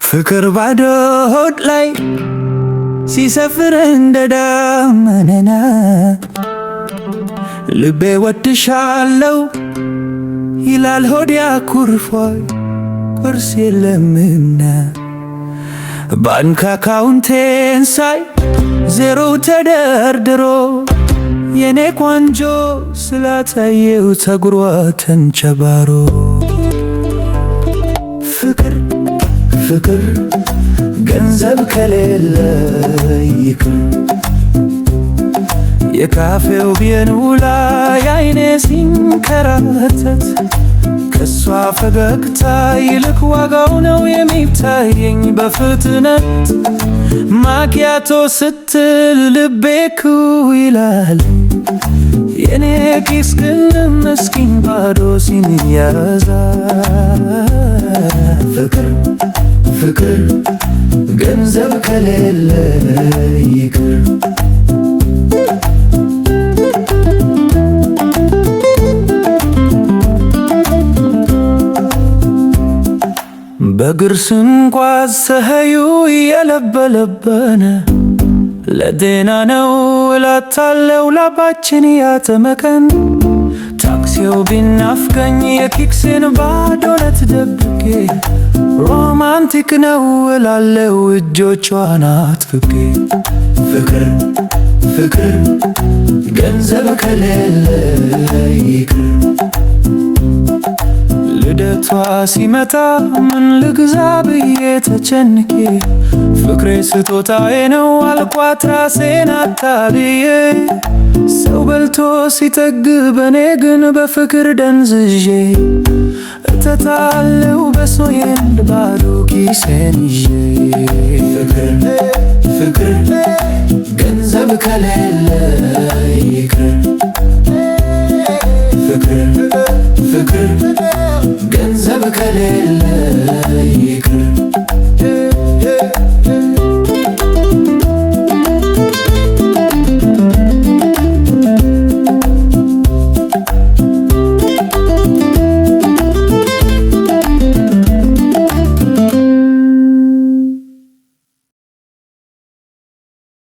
ፍቅር ባዶ ሆድ ላይ ሲሰፍር እንደ ደመና ልቤ ወድሻለው ይላል ሆዴ አኩርፏል ቁርስ የለምና ባንክ አካውንቴን ሳይ ዜሮ ተደርድሮ የኔ ቆንጆ ስላታየው ፀጉሯ ተንጨባሮ ፍቅር ፍቅር ገንዘብ ከሌለ ይቅር የካፌው ቢየኑላ አይኔ ሲንከራተት ከሷ ፈገግታ ይልቅ ዋጋው ነው የሚታየኝ በፍጥነት ማኪያቶ ስትል ልቤ ኩ ይላል የኔ ኪስ ግን ምስኪን ባዶ ሲያዛ ፍቅር ፍቅር ገንዘብ ከሌለ ይቅር በእግር ስንጓዝ ፀሐዩ እየለበለበነ ለጤና ነው እላታለው ላባችን ያተመከን ታክሲው ቢናፍቀኝ የኪክሴን ባዶነት ደብቄ ሮማንቲክ ነው እላለው እጆቿን አጥብቄ ፍቅር ፍቅር ገንዘብ ከሌለ ይቅር ልደቷ ሲመጣ ምን ልግዛ ብዬ ተጨንቄ ፍቅሬ ስጦታዬ ነው አልኳት ራሴን አታልዬ ሰው በልቶ ሲጠግብ እኔ ግን በፍቅር ደንዝዤ እተታለው በሶዬን ባዶ ኪሴን ይዤ ፍቅር ፍቅር ገንዘብ ከሌለ ይቅር ፍቅር ፍቅር ገንዘብ ከሌለ